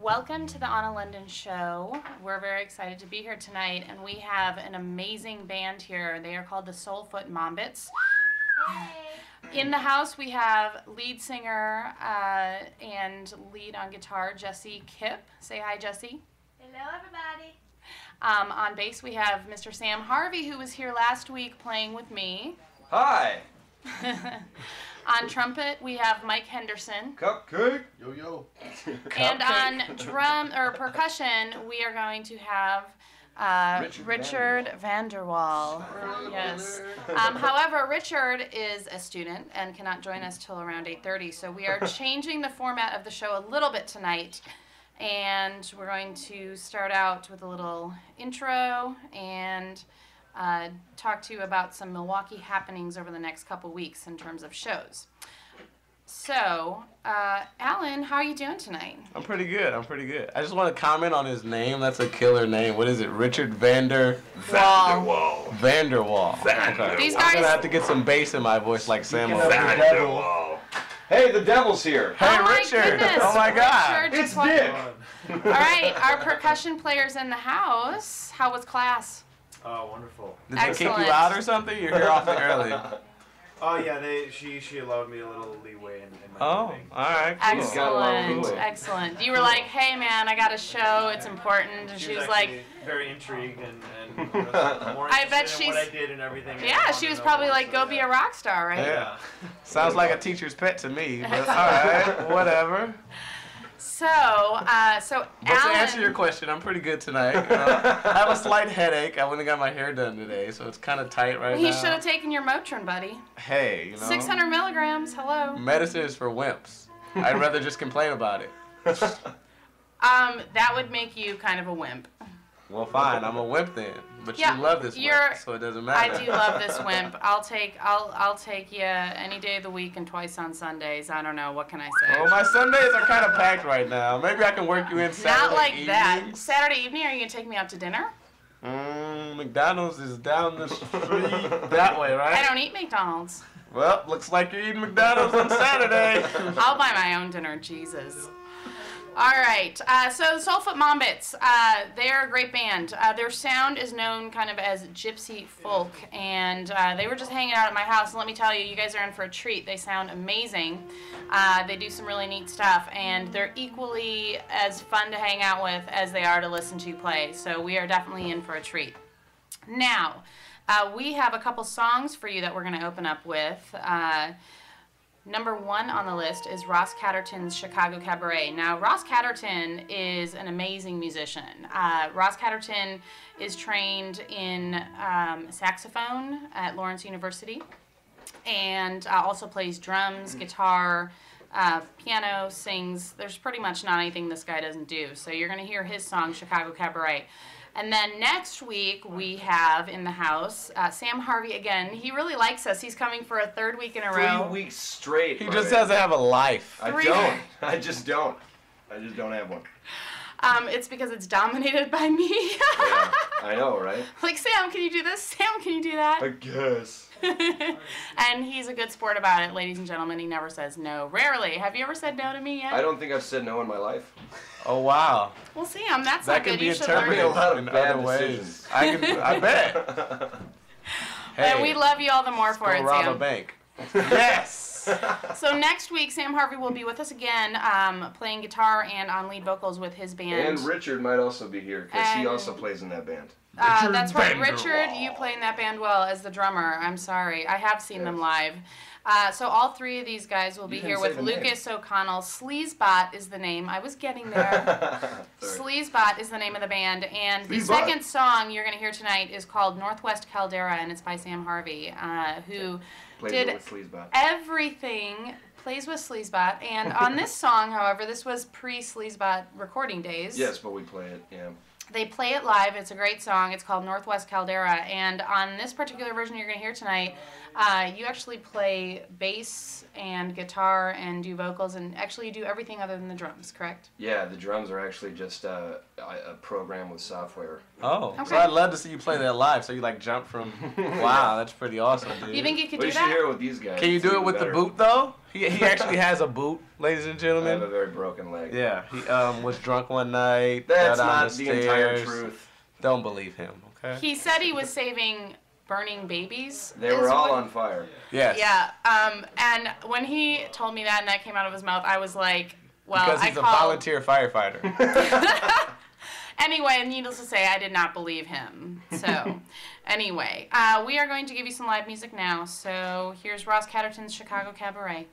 welcome to the Anna London Show. We're very excited to be here tonight, and we have an amazing band here. They are called the Soulfoot Mombits. Hey. In the house, we have lead singer and lead on guitar, Jesse Kipp. Say hi, Jesse. Hello, everybody. On bass, we have Mr. Sam Harvey, who was here last week playing with me. Hi. On trumpet, we have Mike Henderson. Cupcake. Yo, yo. And on drum or percussion, we are going to have Richard Vanderwall. Yes. However, Richard is a student and cannot join us till around 8:30, so we are changing the format of the show a little bit tonight. And we're going to start out with a little intro and talk to you about some Milwaukee happenings over the next couple weeks in terms of shows. So, Alan, how are you doing tonight? I'm pretty good. I just want to comment on his name. That's a killer name. What is it? Richard Vanderwall. Okay. These I'm guys... going to have to get some bass in my voice like Sam. Vanderwall. Hey, the devil's here. Hey, oh my Richard. Goodness. Oh, my God. Richard, It's Dick. All right, our percussion players in the house. How was class? Oh, wonderful. Did they kick you out or something? You're here awfully early. Oh yeah, she allowed me a little leeway in my meeting. All right, cool. Excellent. You were like, hey man, I got a show, it's important, and she was like, very intrigued and more I bet interested in what I did and everything. Yeah, she was probably like, go be a rock star, right? Yeah. Sounds like a teacher's pet to me, but all right, whatever. So Alan, to answer your question, I'm pretty good tonight. You know? I have a slight headache. I went and got my hair done today, so it's kind of tight right now. You should have taken your Motrin, buddy. Hey, you know. 600 milligrams, hello. Medicine is for wimps. I'd rather just complain about it. That would make you kind of a wimp. Well, fine. I'm a wimp then. But yeah, you love this wimp, so it doesn't matter. I do love this wimp. I'll take you any day of the week and twice on Sundays. I don't know. What can I say? Well, my Sundays are kind of packed right now. Maybe I can work you in Saturday Not like evenings. that. Saturday evening, are you going to take me out to dinner? McDonald's is down the street that way, right? I don't eat McDonald's. Well, looks like you're eating McDonald's on Saturday. I'll buy my own dinner, Jesus. All right, so the Soulfoot Mombits, they're a great band. Their sound is known kind of as gypsy folk, and they were just hanging out at my house, and let me tell you, you guys are in for a treat. They sound amazing. They do some really neat stuff, and they're equally as fun to hang out with as they are to listen to play, so we are definitely in for a treat. Now, we have a couple songs for you that we're going to open up with. Number 1 on the list is Ross Catterton's Chicago Cabaret. Now, Ross Catterton is an amazing musician. Ross Catterton is trained in saxophone at Lawrence University and also plays drums, guitar, piano, sings. There's pretty much not anything this guy doesn't do. So you're going to hear his song, Chicago Cabaret. And then next week, we have in the house Sam Harvey again. He really likes us. He's coming for a 3rd week in a row. 3 weeks straight. He just doesn't have a life. I don't. I just don't have one. It's because it's dominated by me. Yeah, I know, right? Like, Sam, can you do this? Sam, can you do that? I guess. And he's a good sport about it, ladies and gentlemen. He never says no. Rarely. Have you ever said no to me yet? I don't think I've said no in my life. Oh, wow. Well, Sam, that's that not good. You should learn interpreted a lot of in bad other ways. decisions. I bet. Hey, and we love you all the more for it, rob Sam. a bank. Yes. So next week, Sam Harvey will be with us again, playing guitar and on lead vocals with his band. And Richard might also be here, because he also plays in that band. That's right, Richard, you play in that band well as the drummer. I'm sorry. I have seen them live. So all 3 of these guys will be here with Lucas O'Connell. Sleazebot is the name. I was getting there. Sleazebot is the name of the band. And the second song you're going to hear tonight is called Northwest Caldera, and it's by Sam Harvey, who did everything, plays with Sleazebot. And on this song, however, this was pre-Sleazebot recording days. Yes, but we play it, yeah. They play it live. It's a great song. It's called Northwest Caldera. And on this particular version you're going to hear tonight, you actually play bass and guitar and do vocals, and actually you do everything other than the drums, correct? Yeah, the drums are actually just a program with software. Oh, okay. So I'd love to see you play that live. So you like jump from, wow, that's pretty awesome, dude. You think you could do You that? should hear it with these guys. Can you do it with the boot though? He actually has a boot, ladies and I gentlemen. have a very broken leg. Yeah, he was drunk one night. That's got on not the entire stairs. truth. Don't believe him, okay? He said he was saving burning babies. They were all on fire. Yes. Yeah. And when he told me that and that came out of his mouth, I was like, well, Because he's a volunteer firefighter. Anyway, needless to say, I did not believe him. So, anyway, we are going to give you some live music now. So, here's Ross Catterton's Chicago Cabaret.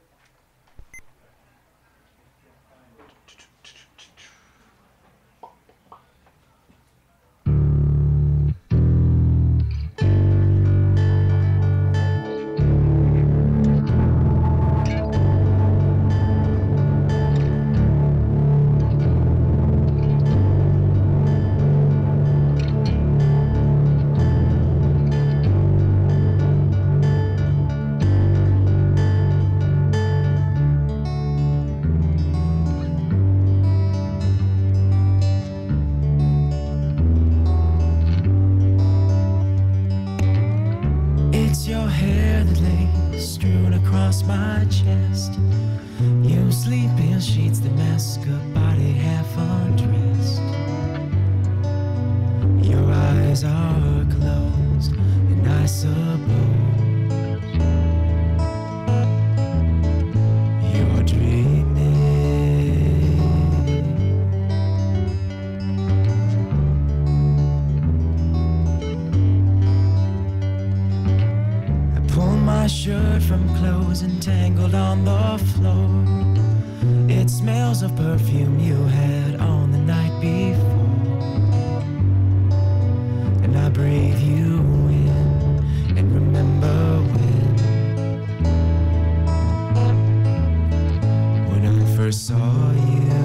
My chest, you sleep in sheets that mask a body half undressed. Your eyes are closed, and I suppose you're dreaming. I pull my shirt from clothes entangled on the floor. It smells of perfume you had on the night before. And I breathe you in and remember when I first saw you.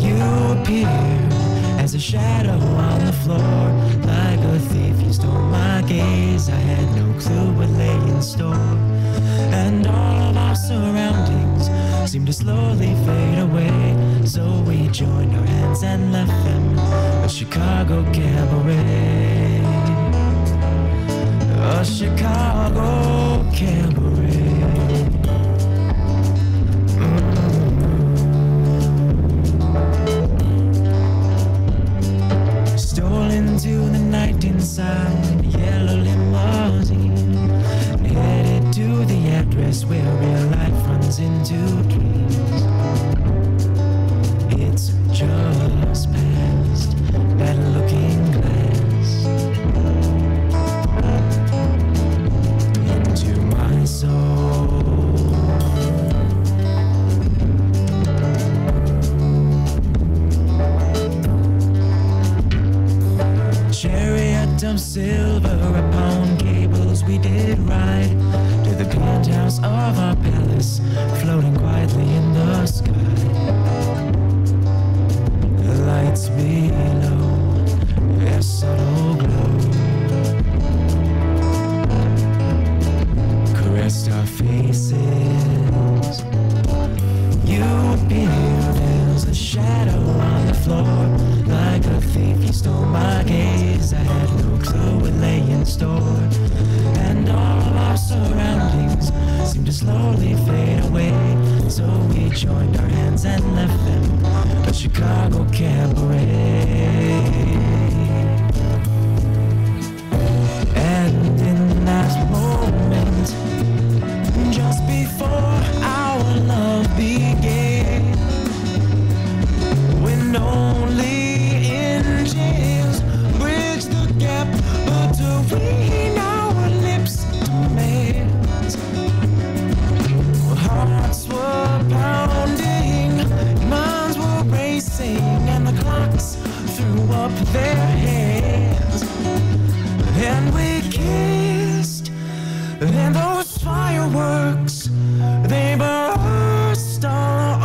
You appeared as a shadow on the floor. Like a thief, you stole my gaze. I had no clue what lay in store. And all of our surroundings seemed to slowly fade away. So we joined our hands and left them a Chicago cabaret. A Chicago cabaret. Stole into the night inside a yellow limousine, headed to the address where real life runs into dreams. It's just past that looking glass into my soul. Chariot of silver upon cables we did ride to the penthouse of our palace, floating quietly in the sky. The lights below, their subtle glow, caressed our faces. You appeared as a shadow on the floor. Like a thief, you stole my gaze. I had no clue what lay in store. And all of our surroundings seemed to slowly fade away. So we joined our hands and left them a Chicago cabaret. And in that moment, just before our love began, when only engines bridge the gap between our lips' demands. Hearts were pounding, minds were racing, and the clocks threw up their hands. And we kissed, and those fireworks, they burst all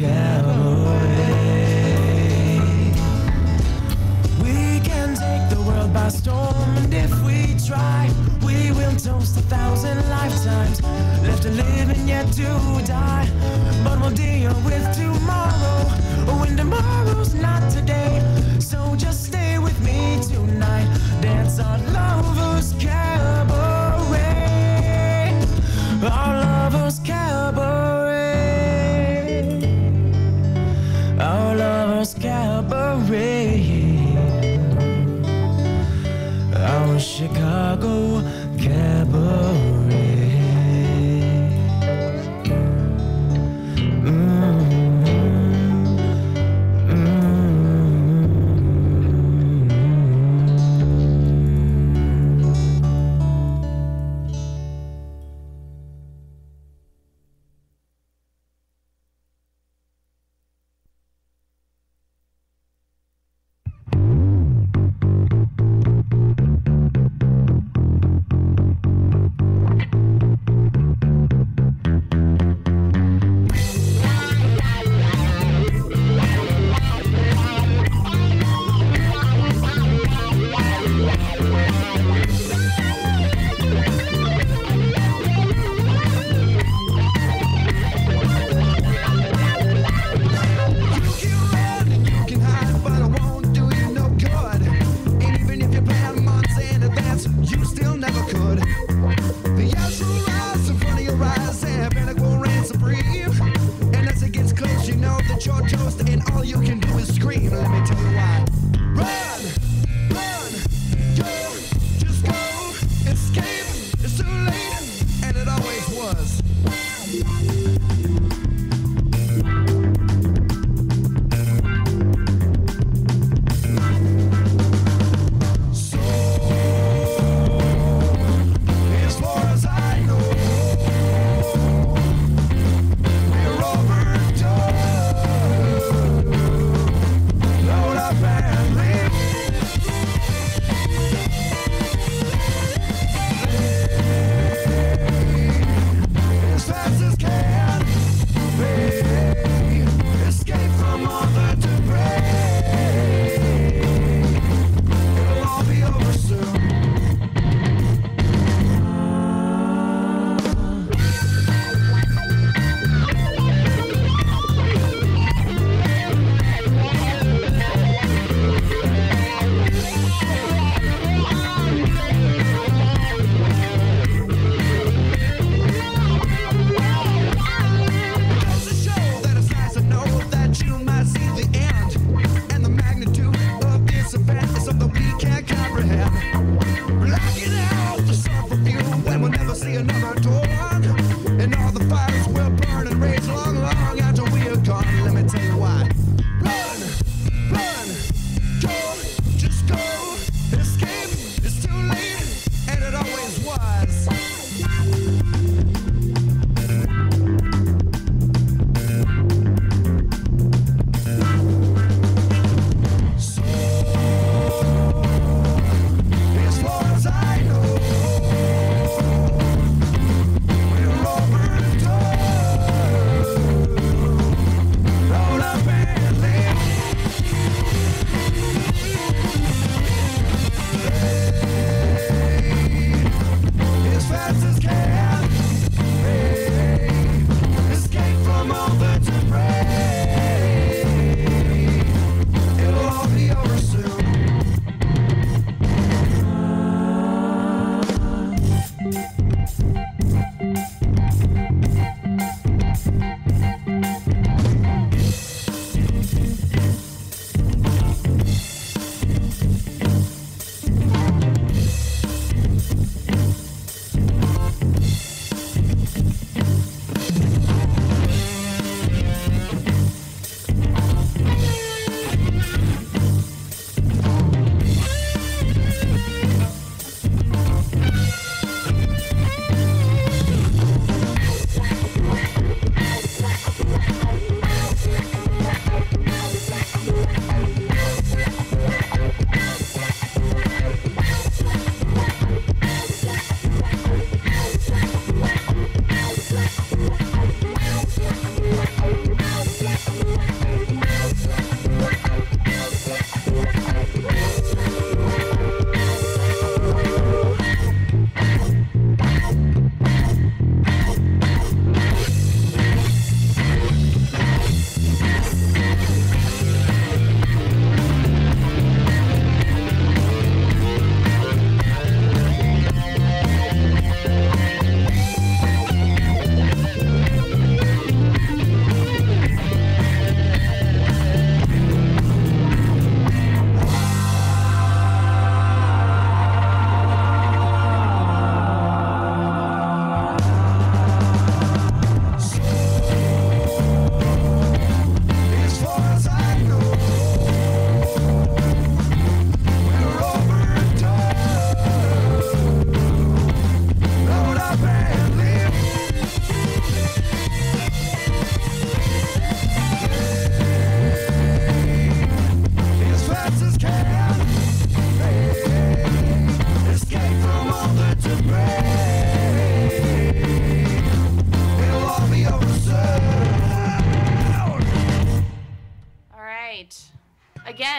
cabaret. We can take the world by storm, and if we try, we will toast 1,000 lifetimes left to live and yet to die. But we'll deal with tomorrow when tomorrow's not today. So just stay with me tonight, dance our lovers' cabaret, our lovers' cabaret, our lovers' cabaret, our Chicago cabaret.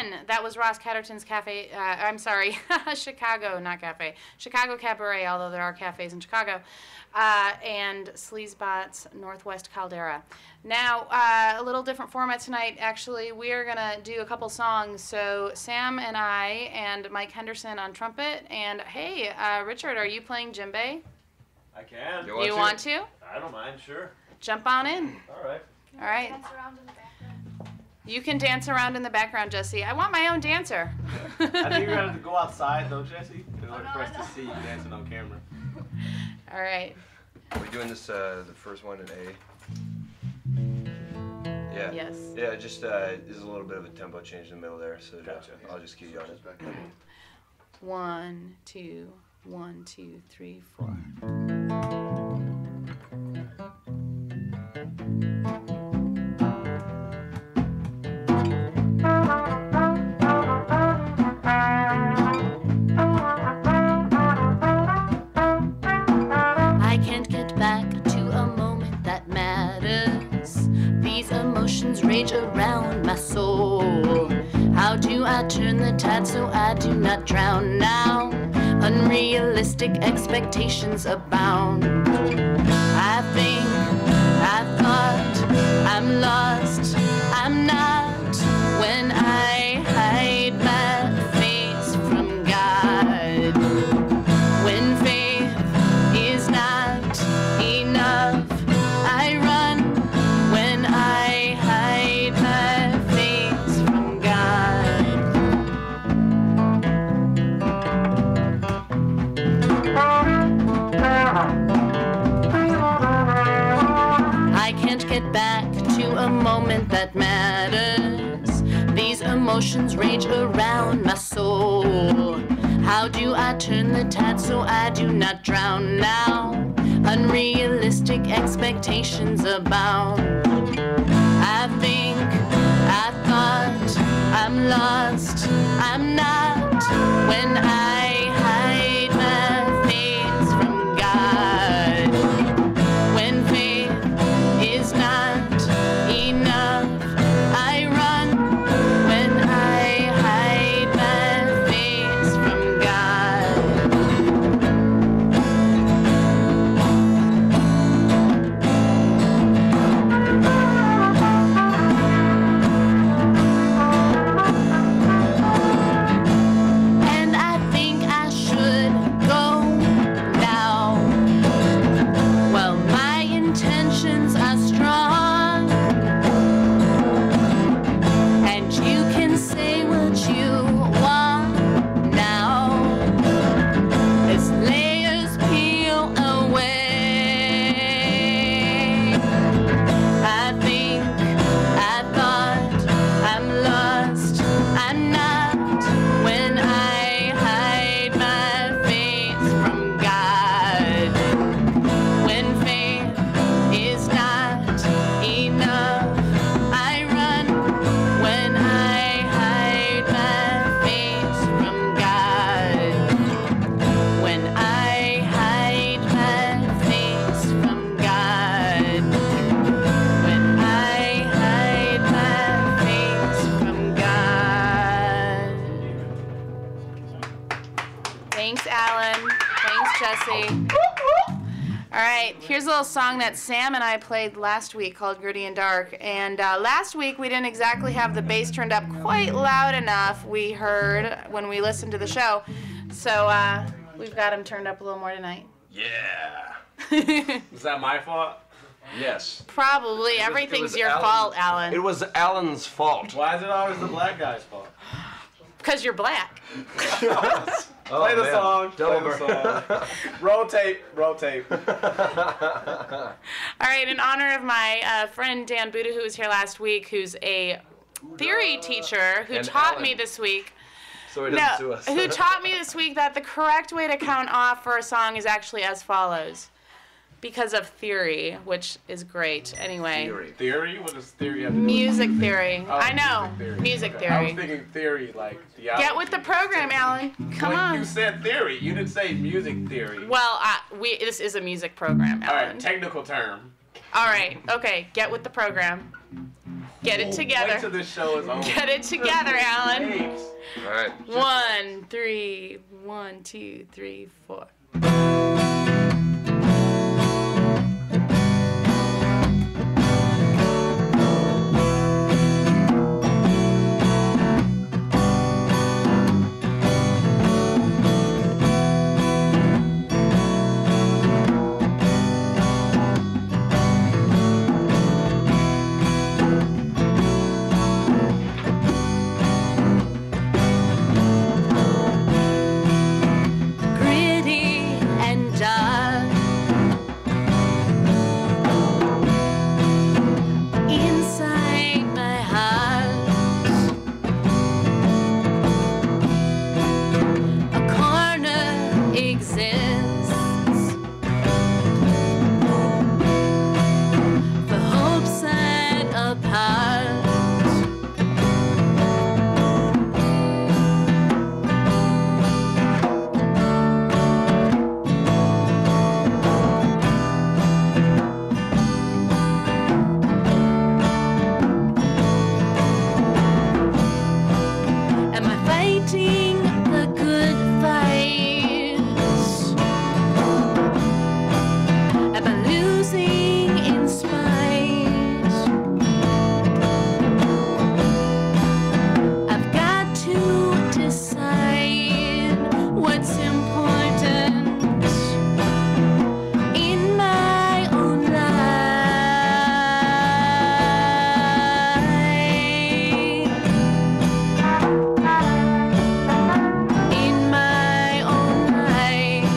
again, that was Ross Catterton's Cafe. I'm sorry, Chicago, not cafe. Chicago Cabaret, although there are cafes in Chicago. And Sleazebot's Northwest Caldera. Now, a little different format tonight. Actually, we are going to do a couple songs. So Sam and I and Mike Henderson on trumpet. And hey, Richard, are you playing djembe? I can. You want to? I don't mind, sure. Jump on in. All right. All right. Dance around in the background. You can dance around in the background, Jesse. I want my own dancer. I think you're gonna have to go outside though, Jesse, in order no, for us I know. to see you dancing on camera. All right. We're doing this, the first one in A. Yeah. Yes. Yeah, just there's a little bit of a tempo change in the middle there, so Gotcha. I'll just keep you on it. 1, 2, 1, 2, 3, 4. I can't get back to a moment that matters. These emotions rage around my soul. How do I turn the tide so I do not drown now? Unrealistic expectations abound. I think, I thought, I'm lost, I'm not. When I hide my face from God. When faith is not enough, I run. When I hide my face from God. I can't get back to a moment that matters. These emotions rage around my soul. How do I turn the tide so I do not drown now? Unrealistic expectations abound. I think, I thought, I'm lost, I'm not. When I hide my face from God. When faith is not enough, I run. When I hide my face from God. And I think I should go now. Well, my intentions are strong, and you can say what you want now. As layers peel away, I think, I thought, I'm lost, I'm not. When I hide my face from God. When faith is not enough, I run. When I hide my face from God. When I hide my face from God. When I hide my face from God. Thanks, Alan. Thanks, Jesse. All right, here's a little song that Sam and I played last week called Gritty and Dark. And last week we didn't exactly have the bass turned up quite loud enough, we heard when we listened to the show. So we've got him turned up a little more tonight. Yeah. Is that my fault? Yes. Probably. It Everything's was your Alan's- fault, Alan. It was Alan's fault. Why is it always the black guy's fault? Because you're black. Play the song. Play the Double song. Roll tape. Roll tape. All right, in honor of my friend Dan Buddha, who was here last week, who's a theory teacher who And taught Alan. me this week. So it doesn't sue us. who taught me this week that the correct way to count off for a song is actually as follows. Because of theory, which is great. Anyway. Theory? What does theory have to do with Music theory. Oh, I know. music Music theory. Okay. I was theory. thinking theory like theology. Get with the program, Alan. Come Well, on. You said theory. You didn't say music theory. Well, this is a music program, All Alan. right, technical term. All right. Okay. Get with the program. Get it Wait till together. this show is over. Get it together, Alan. Thanks. All right. 1, 3, 1, 2, 3, 4. Gritty and dark, inside my heart, a corner exists for hope set apart. Am I fighting the good fight? Am I losing in spite? I've got to decide what's important in my own life. In my own life.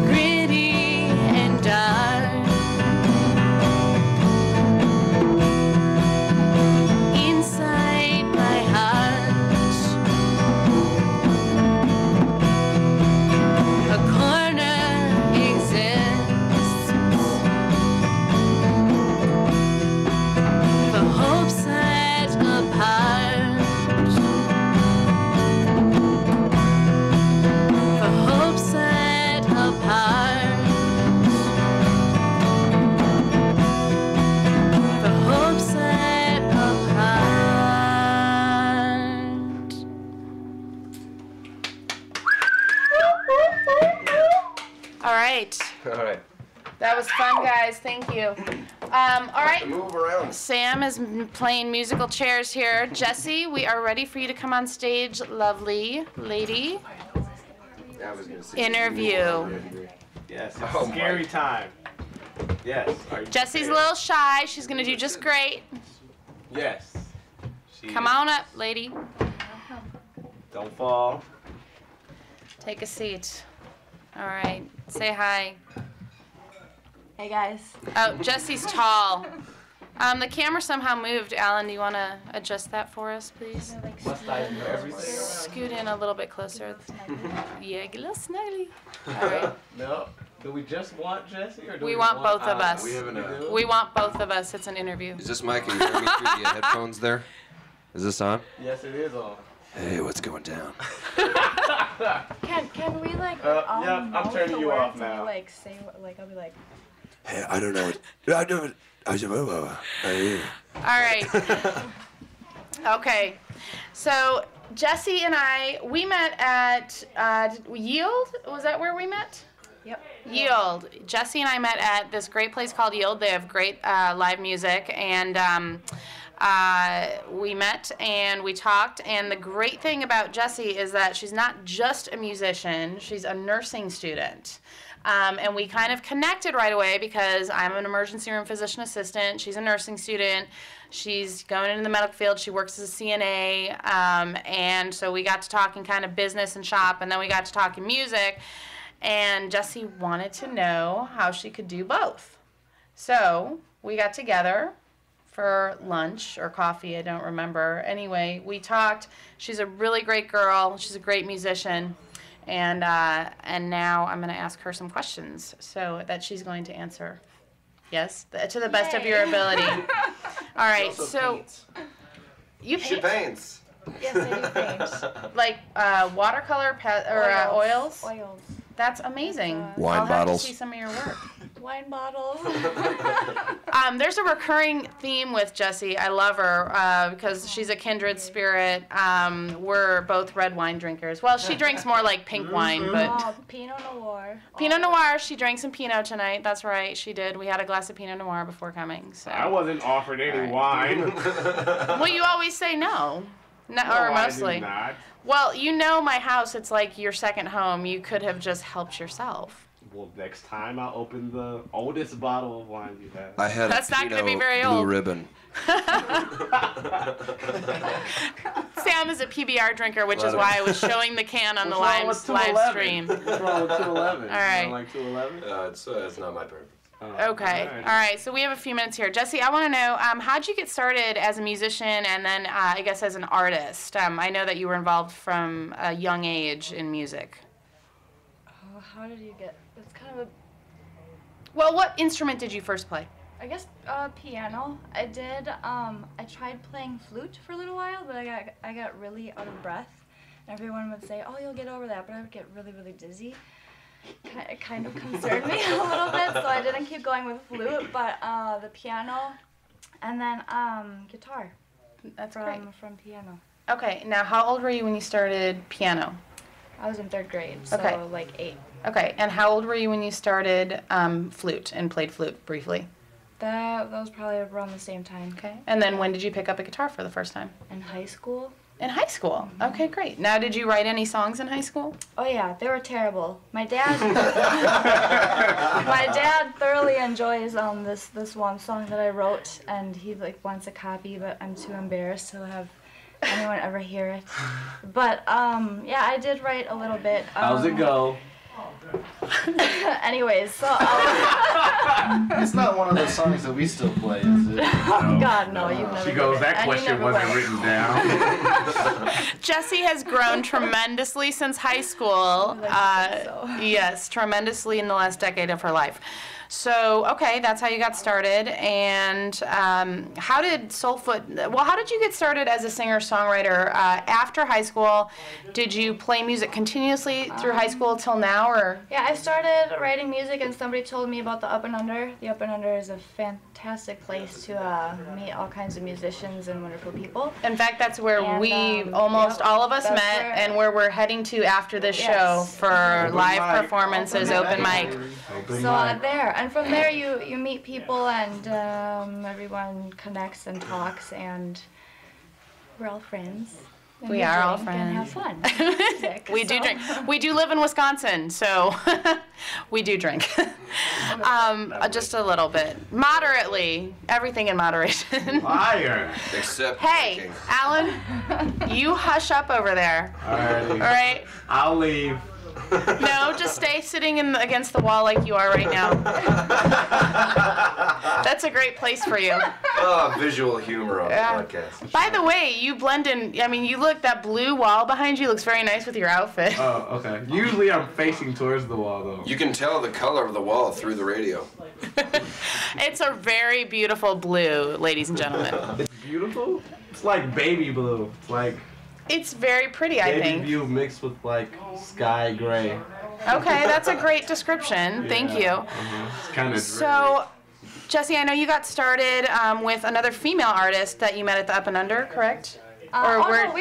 Gritty and dark, inside my heart, a corner exists for hope set apart, for hope set apart, for hope set apart. All right. All right. That was fun, guys. Thank you. All right. Move around. Sam is playing musical chairs here. Jesse, we are ready for you to come on stage, lovely lady. I was gonna say Interview. Yes, it's Oh a my. scary time. Yes. Are you Jesse's a prepared? little shy. She's going to do just great. Yes. She Come is. on up, lady. Don't fall. Take a seat. All right. Say hi. Hey guys. Oh, Jesse's tall. The camera somehow moved. Alan, do you want to adjust that for us, please? Must I do everything? Scoot in a little bit closer. Yeah, get a little snuggly. All right. No. Do we just want Jesse, or do We want both of Anna? us. We haven't, do? We want both of us. It's an interview. Is this mic? Can you hear me through the headphones there? Is this on? Yes, it is on. Hey, what's going down? Can we like yeah, I'm mouth turning the you words off and now. you, like say like I'll be like Hey, I don't know. I don't. All right. Okay. So Jesse and we met at Yield. Was that where we met? yep. Yield. Jesse and I met at this great place called Yield. They have great live music, and we met and we talked. And the great thing about Jesse is that she's not just a musician; she's a nursing student. And we kind of connected right away because I'm an emergency room physician assistant. She's a nursing student. She's going into the medical field. She works as a CNA. And so we got to talking kind of business and shop, and then we got to talking music. And Jessie wanted to know how she could do both. So we got together for lunch or coffee, I don't remember. Anyway, we talked. She's a really great girl. She's a great musician. And now I'm going to ask her some questions so that she's going to answer. Yes, to the best of your ability. All right, so you She paint? paints. Yes, I do paint. Like watercolor oils? Oils. That's amazing. Wine I'll bottles. have to see some of your work. Wine bottles. There's a recurring theme with Jessie. I love her because she's a kindred spirit. We're both red wine drinkers. Well, she drinks more like pink wine, but Oh, Pinot Noir. Pinot Noir. She drank some Pinot tonight. That's right, she did. We had a glass of Pinot Noir before coming. So. I wasn't offered any Alright. wine. Well, you always say no. No, No, or I mostly. did not. Well, you know my house. It's like your second home. You could have just helped yourself. Well, next time I'll open the oldest bottle of wine you have. I had That's a not Pinot gonna be very Blue old. Ribbon. Sam is a PBR drinker, which is Let why him- I was showing the can on the What's wrong live with live 211? stream. What's wrong with 211? All right. You don't like 211? It's not my preference. Okay. All right. So we have a few minutes here. Jessie, I want to know, how'd you get started as a musician and then I guess as an artist? I know that you were involved from a young age in music. Oh, how did you get? It's kind of a. Well, what instrument did you first play? I guess piano. I did. I tried playing flute for a little while, but I got really out of breath. Everyone would say, "Oh, you'll get over that," but I would get really, really dizzy. It kind of concerned me a little bit, so I didn't keep going with flute, but the piano, and then guitar. That's great. From piano. Okay. Now, how old were you when you started piano? I was in 3rd grade, so Okay. like 8. Okay. And how old were you when you started flute and played flute briefly? That was probably around the same time. Okay. And then when did you pick up a guitar for the first time? In high school. In high school. Okay, great. Now, did you write any songs in high school? Oh yeah, they were terrible. My dad, my dad thoroughly enjoys this one song that I wrote, and he like wants a copy, but I'm too embarrassed to have anyone ever hear it. But yeah, I did write a little bit. How's it go? Anyways, so It's not one of those songs that we still play, is it? oh God, no, you've never. She goes, heard it, that and you question never wasn't will. written down. Jessie has grown tremendously since high school. I think so. Yes, tremendously in the last decade of her life. So, okay, that's how you got started. And how did how did you get started as a singer-songwriter after high school? Did you play music continuously through high school till now, or? Yeah, I started writing music, and somebody told me about the Up and Under. The Up and Under is a fantastic place to meet all kinds of musicians and wonderful people. In fact, that's where And, we, almost yep, all of us that's met, where- and where we're heading to after this Yes. show for live mic. performances, open mic. So there, and from there you meet people, and everyone connects and talks, and we're all friends. And We are all drink and have fun. Music, We do so- drink. We do live in Wisconsin, so we do drink. Just a little bit. Moderately. Everything in moderation. Liar. Except Hey, drinking. Alan, you hush up over there. Alrighty. All right? I'll leave. No, just stay sitting against the wall like you are right now. That's a great place for you. Oh, visual humor on Yeah. the podcast. By the way, you blend in. I mean, that blue wall behind you looks very nice with your outfit. Oh, okay. Usually I'm facing towards the wall, though. You can tell the color of the wall through the radio. It's a very beautiful blue, ladies and gentlemen. It's beautiful. It's like baby blue. It's like It's very pretty, I baby think. blue mixed with like sky gray. Okay, that's a great description. Thank you. It's kind of So, Jessie, I know you got started with another female artist that you met at the Up and Under, correct? Oh where- no,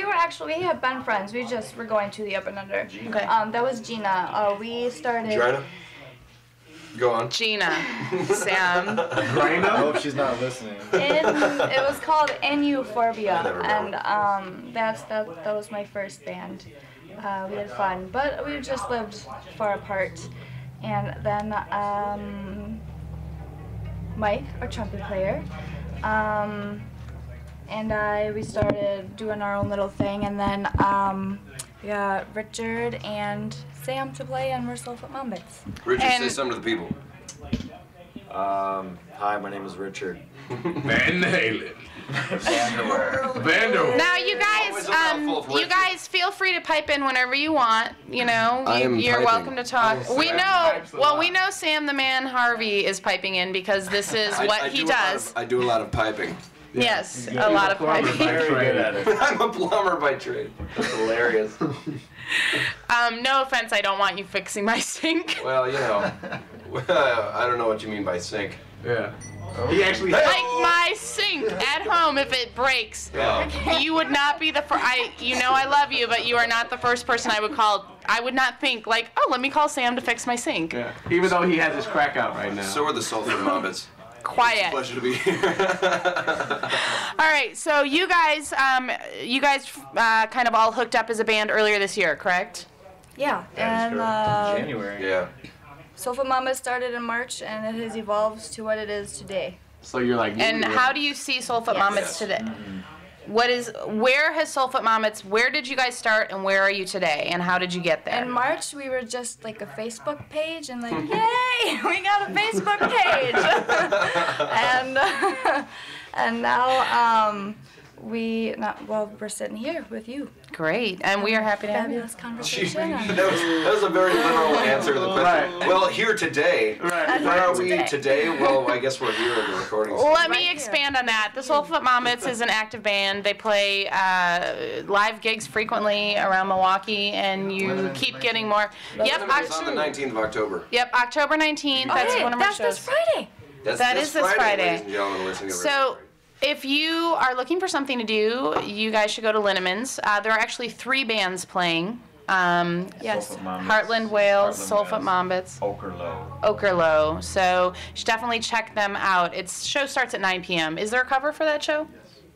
we have been friends. We just were going to the Up and Under. Okay. That was Gina. We started. Drina? Go on. Gina, Sam. I Grana? hope she's not listening. It was called In Euphorbia, never and know. that was my first band. We had fun, but we just lived far apart. And then Mike, our trumpet player, and we started doing our own little thing, and then we got Richard and Sam to play, and we're Soulfoot Mumbits. Richard, say And- something to the people. Hi, my name is Richard. Van Halen. Vander. Now, you guys, Always a mouthful of you Richard. guys feel free to pipe in whenever you want. You know, I am you're piping. welcome to talk. We know. pipes a Well, lot. we know Sam the Man Harvey is piping in because this is what he does. I do a lot of piping. Yes, a lot of piping. Very good at it. I'm a plumber by trade. That's hilarious. No offense, I don't want you fixing my sink. Well, you know, I don't know what you mean by sink. Yeah. He actually. Like my sink at home, if it breaks, you would not be the first. You know I love you, but you are not the first person I would call. I would not think like, oh, let me call Sam to fix my sink. Yeah. Even though he has his crack out right now. So are the Sulphur Mobbits. Quiet. Pleasure to be here. All right, so you guys kind of all hooked up as a band earlier this year, correct? Yeah, and January. Yeah. Sofa Mama started in March, and it has evolved to what it is today. So you're like. And how do you see Soulfoot Yes. Mommets today? Where has Soulfoot Mommets, where did you guys start and where are you today and how did you get there? In March, we were just like a Facebook page, and like, yay, we got a Facebook page. and now we're sitting here with you. Great, and we are happy to have you. Fabulous conversation. That was a very literal answer to the question. Right. Well, here today. Right. Where are we today? Well, I guess we're here at the recording studio. Let me Right here. expand on that. The Soulfoot Mommets is an active band. They play live gigs frequently around Milwaukee, and you keep getting more. Yep, It's on the 19th of October. Yep, October 19th. That's Okay, one of our that's shows. this Friday. That is this Friday. Ladies and gentlemen, listening over So, if you are looking for something to do, you guys should go to Linneman's. There are actually 3 bands playing. Yes, Soulfoot Mommets, Heartland Wales, Heartland Soulfoot Wales. Mommets, Okerlo. Okerlo. So, you should definitely check them out. Show starts at 9 p.m. Is there a cover for that show?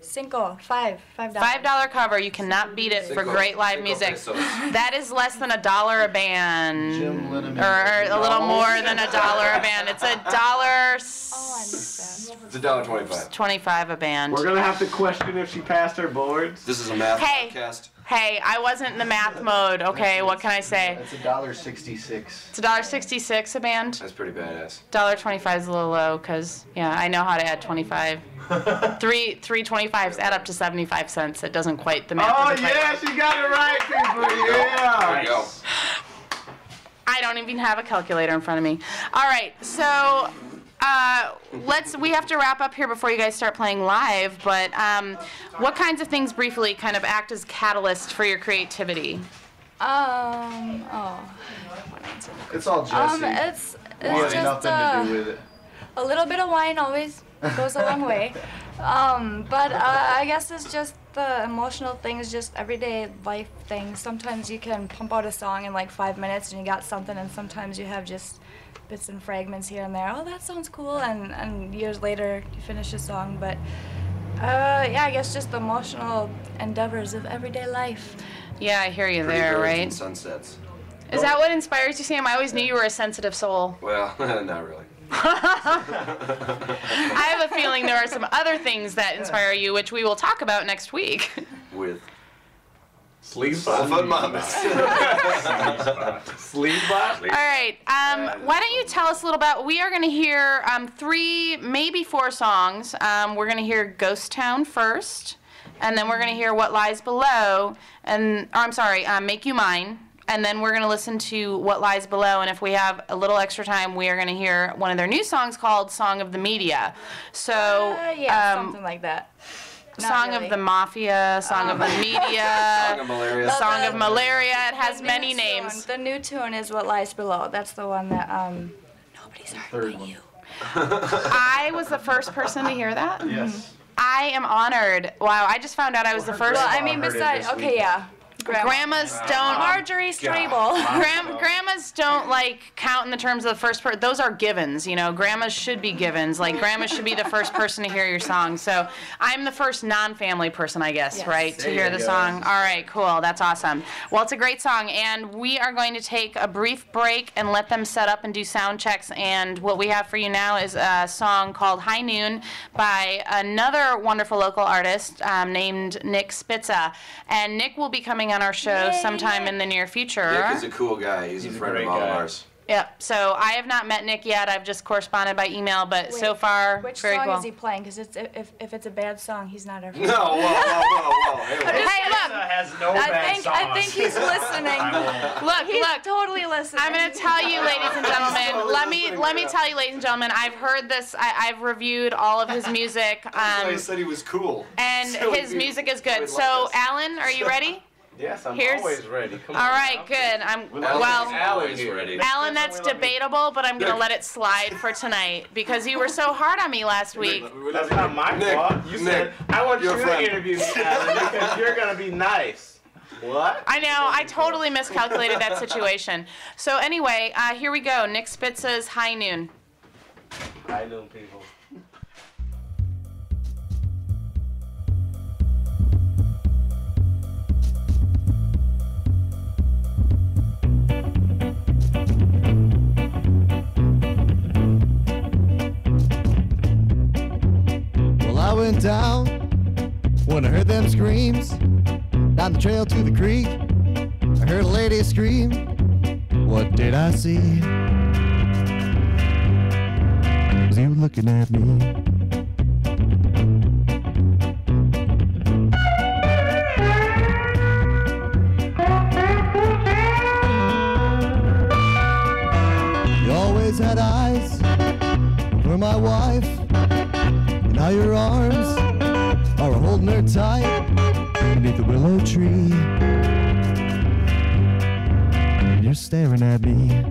$5. $5 cover. You cannot beat it for great live music. That is less than $1 a band, Jim Linneman. or a little more than $1 a band. It's $1. Oh, I missed that. It's $1.25. 25 a band. We're gonna have to question if she passed her boards. This is a math Hey. podcast. Hey, I wasn't in the math mode. Okay, what can I say? It's $1.66. It's $1.66 a band. That's pretty badass. $1.25 is a little low because I know how to add 25. Three 25s add up to 75 cents. It doesn't quite the math. Oh doesn't quite- yeah, she got it right, people. Yeah. There you go. I don't even have a calculator in front of me. All right, so we have to wrap up here before you guys start playing live. But what kinds of things briefly kind of act as catalyst for your creativity? It's all Jesse. It's It has just nothing to do with it. a little bit of wine always goes a long way. But I guess it's just the emotional things, just everyday life things. Sometimes you can pump out a song in like 5 minutes and you got something, and sometimes you have just bits and fragments here and there. Oh, that sounds cool, and years later you finish a song. But yeah, I guess just the emotional endeavors of everyday life. Yeah, I hear you Pretty there, birds right? and sunsets. Is that what inspires you, Sam? I always knew you were a sensitive soul. Well, not really. I have a feeling there are some other things that inspire you, which we will talk about next week. With Sleep Sulphur Mommets. Sleep bot. All right. Why don't you tell us a little about? We are going to hear 3, maybe 4 songs. We're going to hear Ghost Town first, and then we're going to hear What Lies Below, Make You Mine. And then we're going to listen to What Lies Below, and if we have a little extra time, we are going to hear one of their new songs called Song of the Media. So, Yeah, something like that. Not Song really. of the Mafia, Song of the Media, Song of Malaria. Song of Malaria. It has The many new names. tune- The new tune is What Lies Below. That's the one that nobody's heard but you. I was the first person to hear that. Yes. I am honored. Wow, I just found out I was the first. Well, I Grandma mean, heard it besides, this okay, week. yeah. Grandmas don't. Marjorie Strable. Grandmas don't like count in the terms of the first person. Those are givens, you know. Grandmas should be givens. Like grandmas should be the first person to hear your song. So I'm the first non-family person, I guess, Yes. right, to There hear you the go. song. All right, cool. That's awesome. Well, it's a great song, and we are going to take a brief break and let them set up and do sound checks. And what we have for you now is a song called High Noon by another wonderful local artist named Nick Spitza. And Nick will be coming on our show Yay, sometime Nick. in the near future. Nick is a cool guy. He's a He's a friend of great all of guy. ours. Yep. So I have not met Nick yet. I've just corresponded by email, but so Wait, far, Which very song cool. is he playing? Because if it's a bad song, he's not our friend. No, whoa. Hey, Hey, look. has no I think think he's listening. Look. Totally listening. I'm gonna tell you, ladies and gentlemen. Let me tell you, ladies and gentlemen. I've heard this. I've reviewed all of his music. I said he was cool. And his music is good. So, Alan, are you ready? Yes, I'm always ready. Come on. All right, good. Alan's ready. Alan, that's debatable, but I'm gonna let it slide for tonight because you were so hard on me last week. That's not my fault. You said I want you to interview me, Alan, because you're gonna be nice. What? I know. I totally miscalculated that situation. So anyway, here we go. Nick Spitza's High Noon. High noon, people. I went down when I heard them screams. Down the trail to the creek, I heard a lady scream. What did I see? Was you looking at me? You always had eyes for my wife. Now your arms are holding her tight beneath the willow tree. And you're staring at me.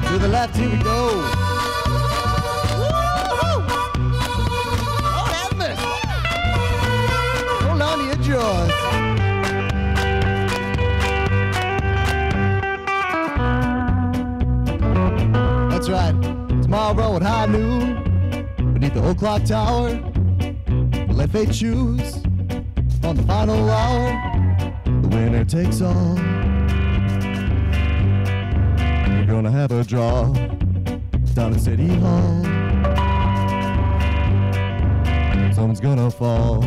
To the left, here we go. Woo-hoo! Lord have mercy. Hold on to your jaws. That's right. Tomorrow at high noon, beneath the old clock tower, we'll let fate choose on the final hour. The winner takes all. We're gonna have a draw down at City Hall. Someone's gonna fall.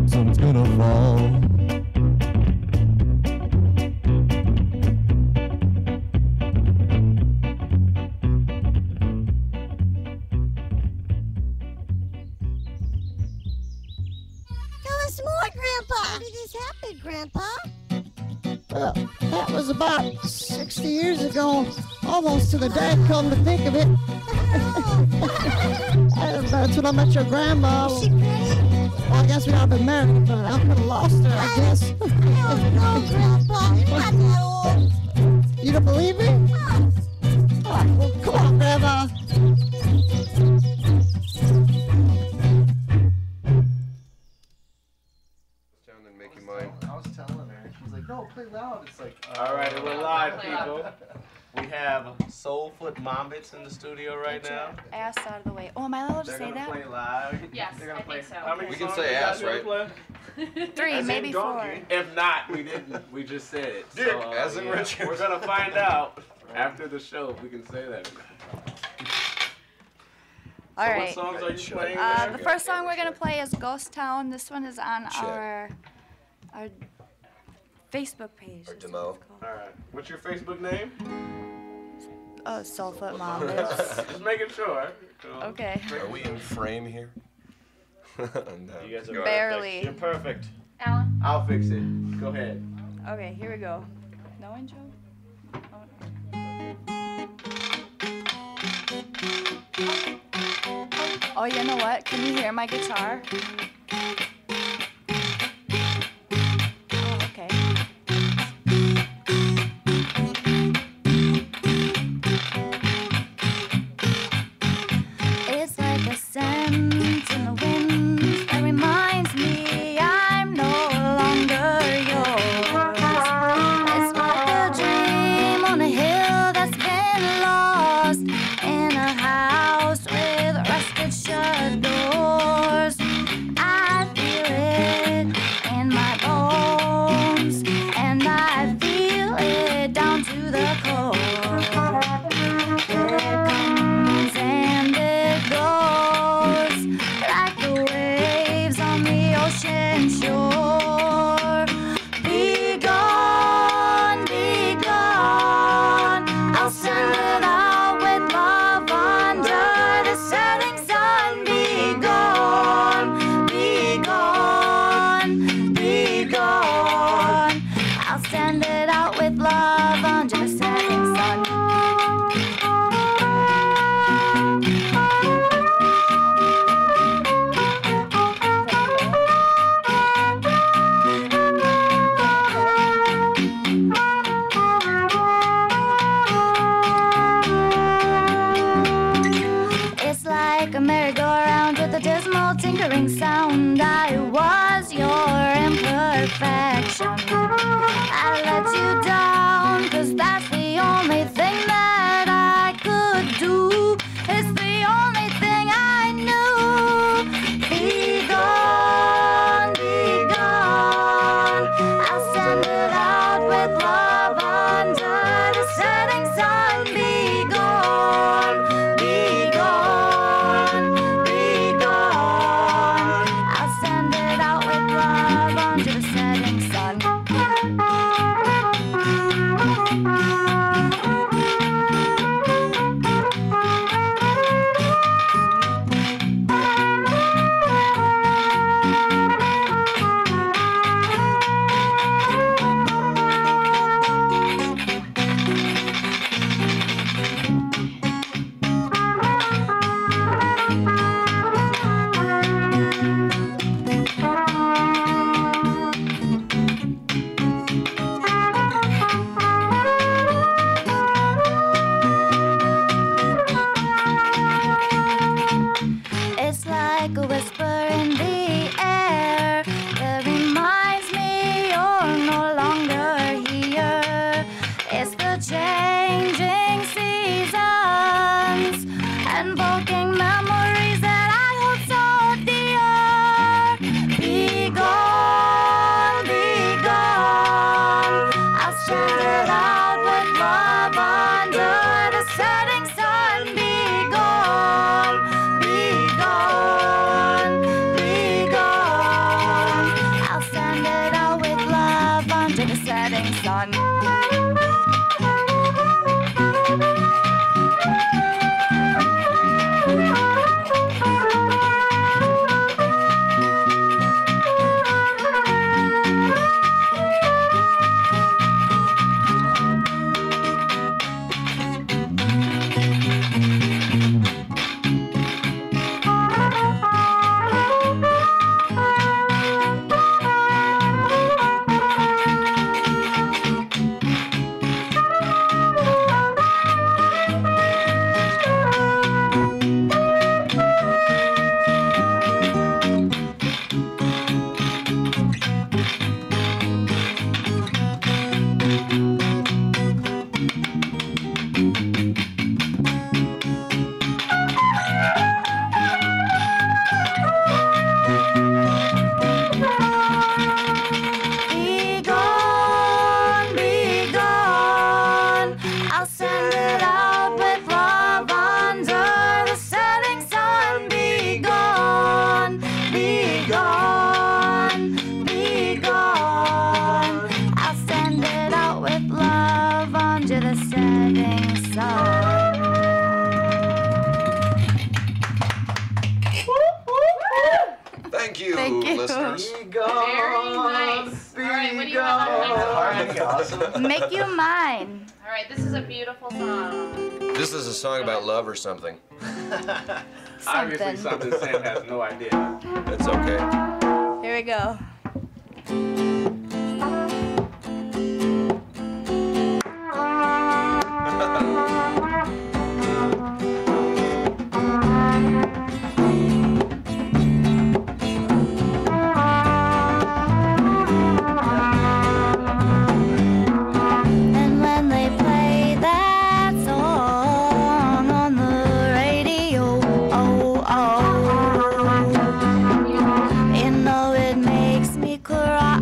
Someone's gonna fall. Tell us more, Grandpa. How did this happen, Grandpa? Well, that was about 60 years ago, almost to the day, come to think of it. That's when I met your grandma. Is she pretty? Well, I guess we haven't been married, but I could have lost her, I guess. Oh, no, Grandpa. You're not that old. You don't believe me? Oh, All right, well, come on, Grandma. Sound and make you mine. I was telling her. She's like, no, play loud. It's like, all right, we're live, people. We have Soulfoot Mombits in the studio right now. Ass out of the way. Oh, am I allowed to They're say gonna that? play live. Yes, They're gonna I play. think so. How many We can songs say you guys ass, gonna right? play? 3, As in maybe 4. donkey. If not, we didn't. We just said it. Dick, as in Richard. We're gonna find out after the show if we can say that. All So right. what songs are you playing? The first song we're gonna play is Ghost Town. This one is on Check. our Facebook page. Or That's Demo. what it's called. All right. What's your Facebook name? Oh, Soulfoot Mombits. Just making sure. Okay. Are we in frame here? No. You guys are Go ahead. Barely. You're perfect. Alan? I'll fix it. Go ahead. Okay, here we go. No intro? Oh, you know what? Can you hear my guitar? Oh, okay. It's like a scent in the wind that reminds me I'm no longer yours. It's like a dream on a hill that's been lost in a house with rusted shut doors. I feel like a merry-go-round with a dismal tinkering sound. I was your imperfection. I let you down, 'cause that's the only thing that I could do. It's the only thing I knew. Be gone, be gone. I'll send it out with love under the setting sun. Be gone, be gone, be gone. I'll send it out with love under the setting sun. It's like a whisper in the air that reminds me you're no longer here. It's the changing seasons, invoking memories that I hold so dear. Be gone, be gone. I'll send it out with love under the setting sun. Be gone, be gone, be gone. I'll send it out with love under the setting sun. Be gone, be gone. I'll send it out with love under the setting sun. Be gone, be gone, be gone. I'll send it out with love under the setting sun. Thank you, Thank you. listeners. Very nice. All right, what do you have up next? Awesome. Make you mine. All right, this is a beautiful song. This is a song about love or something. Obviously something Sam has no idea. It's okay. Here we go. And when they play that song on the radio, oh, oh, you know it makes me cry.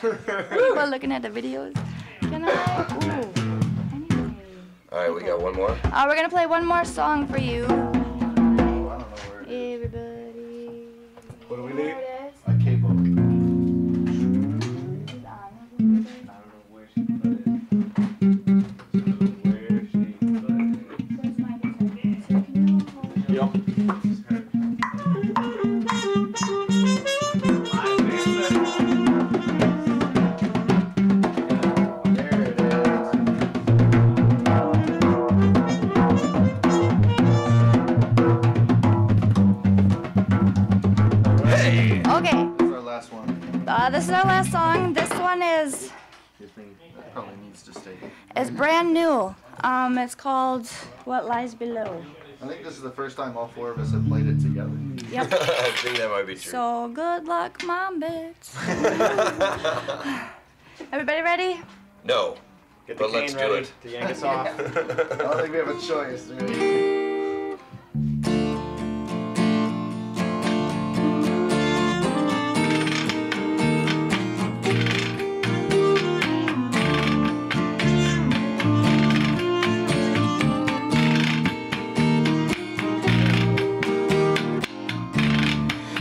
While looking at the videos. Can I? Ooh. All right, we got one more. We're gonna play one more song for you. I don't know where it is. Everybody. What do we need? A cable. I don't know where she put it. Yep. Okay. This is our last one. This is our last song. This one is Probably needs to stay. brand new. It's called What Lies Below. I think this is the first time all four of us have played it together. Yep. I think that might be true. So good luck, Mom Bits. Everybody ready? No. Get the But let's cane do ready it. to yank us off. I don't think we have a choice, dude.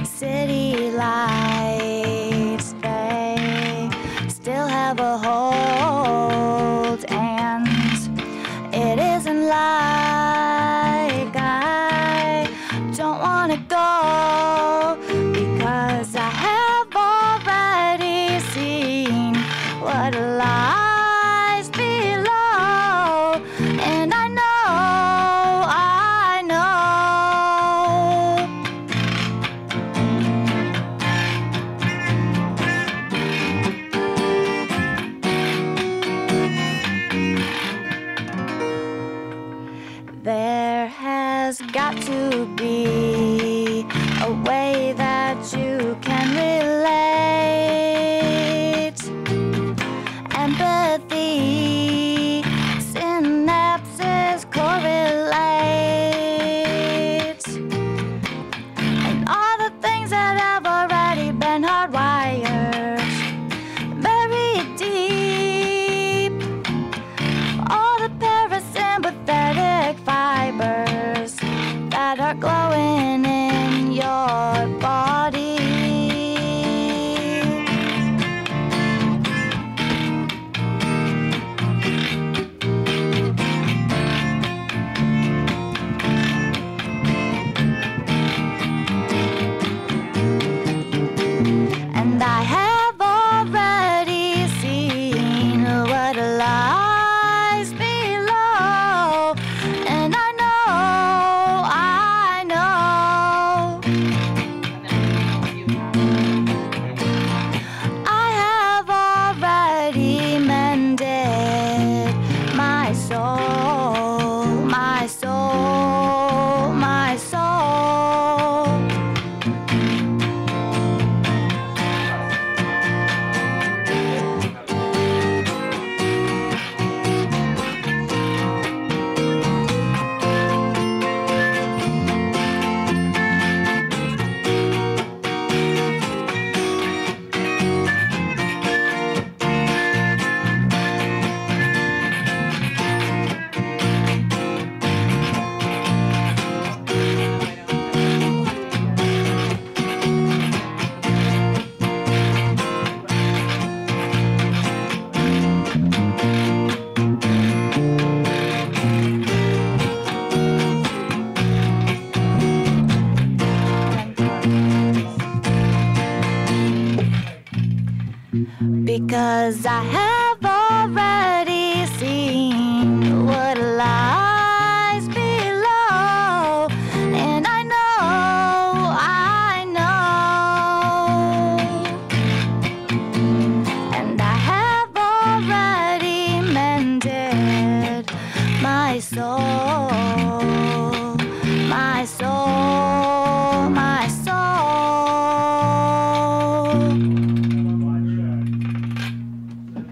City lights, they still have a hold, and it isn't like I don't want to go, because I have already seen what lies below, and I know. There has got to be a way that you can relate. Empathy, synapses correlate. And all the things that have already been hardwired, buried deep. All the parasympathetic fibers that are glowing in your body. And I have already seen what lies below, and I know, I have already mended my soul, my soul, my soul. Because I have already seen what lies below, and I know, and I have already mended my soul, my soul, my soul.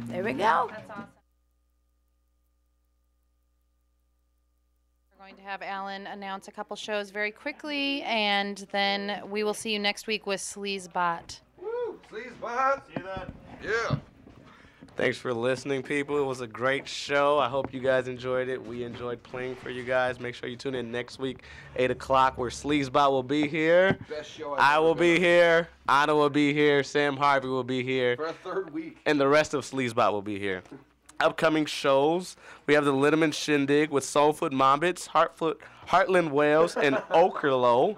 There we go. That's awesome. We're going to have Alan announce a couple shows very quickly, and then we will see you next week with Sleazebot. Woo! Please, bud. See you then. Yeah. Thanks for listening, people. It was a great show. I hope you guys enjoyed it. We enjoyed playing for you guys. Make sure you tune in next week, 8 o'clock, where Sleazebot will be here. Best show I will be here. Anna will be here. Sam Harvey will be here. For a third week. And the rest of Sleazebot will be here. Upcoming shows, we have the Lindemann Shindig with Soulfoot Mombits, Heartland Wales, and Okerlo.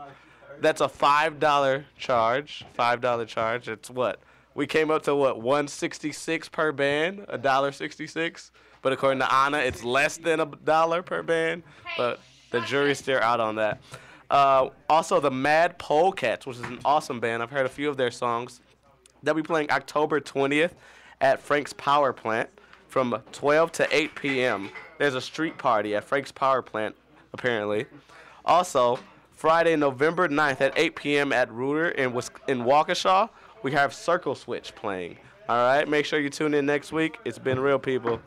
That's a $5 charge. $5 charge. It's what? We came up to what, $1.66 per band, $1.66. But according to Anna, it's less than $1 per band. But the jury's still out on that. Also, the Mad Polecats, which is an awesome band. I've heard a few of their songs. They'll be playing October 20th at Frank's Power Plant from 12 to 8 p.m. There's a street party at Frank's Power Plant, apparently. Also, Friday, November 9th at 8 p.m. at Rooter in Waukesha, we have Circle Switch playing. All right, make sure you tune in next week. It's been real, people.